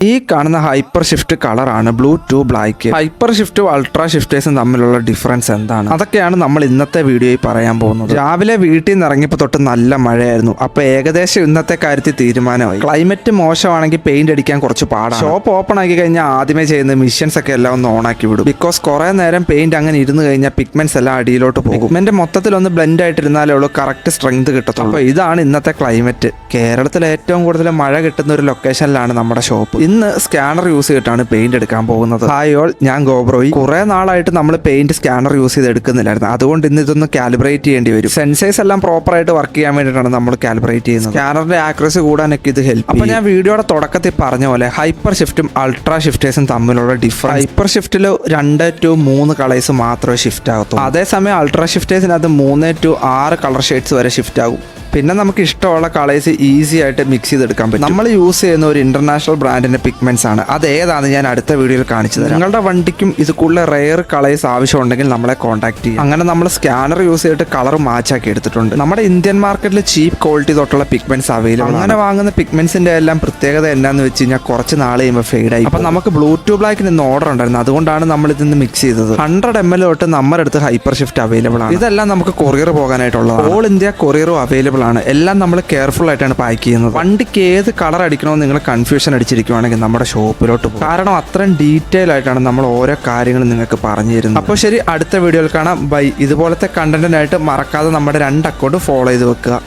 ഈ കാണുന്ന hyper shift കളറാണ് ബ്ലൂ ടു ബ്ലാക്ക്. ഹൈപ്പർ ഷിഫ്റ്റും അൾട്രാ ഷിഫ്റ്റേഴ്സും തമ്മിലുള്ള ഡിഫറൻസ് എന്താണ്, അതൊക്കെയാണ് നമ്മൾ ഇന്നത്തെ വീഡിയോയിൽ പറയാൻ പോകുന്നത്. രാവിലെ വീട്ടിൽ നിന്ന് ഇറങ്ങിയപ്പോൾ തൊട്ട് നല്ല മഴയായിരുന്നു. അപ്പോൾ ഏകദേശം ഇന്നത്തെ കാര്യത്തിൽ തീരുമാനമായി. ക്ലൈമറ്റ് മോശമാണെങ്കിൽ പെയിന്റ് അടിക്കാൻ കുറച്ച് പാടാണ്. ഷോപ്പ് ഓപ്പൺ ആക്കി കഴിഞ്ഞാൽ ആദ്യമേ ചെയ്യുന്ന മിഷൻസ് ഒക്കെ എല്ലാം ഒന്ന് ഓൺ ആക്കി വിടും. ബിക്കോസ് കുറെ നേരം പെയിന്റ് അങ്ങനെ ഇരുന്ന് കഴിഞ്ഞാൽ പിഗ്മെന്റ്സ് എല്ലാം അടിയിലോട്ട് പോകും. പിഗ്മെന്റ് മൊത്തത്തിൽ ഒന്ന് ബ്ലെൻഡ് ആയിട്ടിരുന്നാലേ ഉള്ളൂ കറക്റ്റ് സ്ട്രെങ്ത് കിട്ടത്തുള്ളൂ. അപ്പോൾ ഇതാണ് ഇന്നത്തെ ക്ലൈമറ്റ്. കേരളത്തിൽ ഏറ്റവും കൂടുതൽ മഴ കിട്ടുന്ന ഒരു ലൊക്കേഷനിലാണ് നമ്മുടെ ഷോപ്പ്. ഇന്ന് സ്കാനർ യൂസ് ചെയ്തിട്ടാണ് പെയിന്റ് എടുക്കാൻ പോകുന്നത്. ഹായ് ഓൾ, ഞാൻ ഗോബ്രോയി. കുറെ നാളായിട്ട് നമ്മൾ പെയിന്റ് സ്കാനർ യൂസ് ചെയ്ത് എടുക്കുന്നില്ലായിരുന്നു. അതുകൊണ്ട് ഇന്ന് ഇതൊന്ന് കാലിബ്രേറ്റ് ചെയ്യേണ്ടി വരും. സെൻസേഴ്സ് എല്ലാം പ്രോപ്പർ ആയിട്ട് വർക്ക് ചെയ്യാൻ വേണ്ടിയിട്ടാണ് നമ്മൾ കാലിബ്രേറ്റ് ചെയ്യുന്നത്. സ്കാനറിന്റെ ആക്യുറസി കൂടാനൊക്കെ ഇത് ഹെൽപ്പ്. അപ്പോൾ ഞാൻ വീഡിയോയുടെ തുടക്കത്തിൽ പറഞ്ഞ പോലെ ഹൈപ്പർ ഷിഫ്റ്റും അൾട്രാ ഷിഫ്റ്റേഴ്സും തമ്മിലുള്ള ഡിഫറൻസ്. ഹൈപ്പർ ഷിഫ്റ്റിൽ 2 to 3 കളേഴ്സ് മാത്രമേ ഷിഫ്റ്റ് ആകത്തുള്ളൂ. അതേസമയം അൾട്രാ ഷിഫ്റ്റേഴ്സിനകത്ത് 3 to 6 കളർ ഷെയ്ഡ്സ് വരെ ഷിഫ്റ്റ് ആകും. പിന്നെ നമുക്ക് ഇഷ്ടമുള്ള കളേഴ്സ് ഈസി ആയിട്ട് മിക്സ് ചെയ്തെടുക്കാൻ പറ്റും. നമ്മൾ യൂസ് ചെയ്യുന്ന ഒരു ഇന്റർനാഷണൽ ബ്രാൻഡിന്റെ പിഗ്മെന്റ്സ് ആണ്. അത് ഏതാണെന്ന് ഞാൻ അടുത്ത വീഡിയോയിൽ കാണിച്ചു തരാം. നിങ്ങളുടെ വണ്ടിക്കും ഇതുക്കുള്ള റെയർ കളേഴ്സ് ആവശ്യമുണ്ടെങ്കിൽ നമ്മളെ കോൺടാക്ട് ചെയ്യും. അങ്ങനെ നമ്മൾ സ്കാനർ യൂസ് ചെയ്തിട്ട് കളർ മാച്ച് ആക്കി എടുത്തിട്ടുണ്ട്. നമ്മുടെ ഇന്ത്യൻ മാർക്കറ്റിൽ ചീപ്പ് ക്വാളിറ്റി തൊട്ടുള്ള പിഗ്മെന്റ്സ് അവൈലബിൾ. അങ്ങനെ വാങ്ങുന്ന പിഗ്മെന്റ്സിന്റെ എല്ലാം പ്രത്യേകത എന്താണെന്ന് വെച്ച് കഴിഞ്ഞാൽ കുറച്ച് നാൾ കഴിയുമ്പോൾ ഫെയ്ഡ് ആയി. അപ്പോൾ നമുക്ക് ബ്ലൂ ടു ബ്ലാക്കിന് ഇന്ന് ഓർഡർ ഉണ്ടായിരുന്നു. അതുകൊണ്ടാണ് നമ്മൾ ഇതിന്ന് മിക്സ് ചെയ്തത്. 100 ml തൊട്ട് നമ്മുടെ അടുത്ത് ഹൈപ്പർ ഷിഫ്റ്റ് അവൈലബിൾ ആണ്. ഇതെല്ലാം നമുക്ക് കൊറിയർ പോകാനായിട്ടുള്ളത്. ഓൾ ഇന്ത്യ കൊറിയറും അവൈലബിൾ ആണ്. എല്ലാം നമ്മൾ കെയർഫുൾ ആയിട്ടാണ് പാക്ക് ചെയ്യുന്നത്. വണ്ടിക്ക് ഏത് കളർ അടിക്കണമെന്ന് നിങ്ങൾ കൺഫ്യൂഷൻ അടിച്ചിരിക്കുവാണെങ്കിൽ നമ്മുടെ ഷോപ്പിലോട്ട് പോകും. കാരണം അത്രയും ഡീറ്റെയിൽ ആയിട്ടാണ് നമ്മൾ ഓരോ കാര്യങ്ങളും നിങ്ങൾക്ക് പറഞ്ഞു തരുന്നത്. അപ്പോൾ ശരി, അടുത്ത വീഡിയോയിൽ കാണാം. ബൈ. ഇതുപോലത്തെ കണ്ടന്റിനായിട്ട് മറക്കാതെ നമ്മുടെ 2 അക്കൗണ്ട് ഫോളോ ചെയ്ത് വെക്കുക.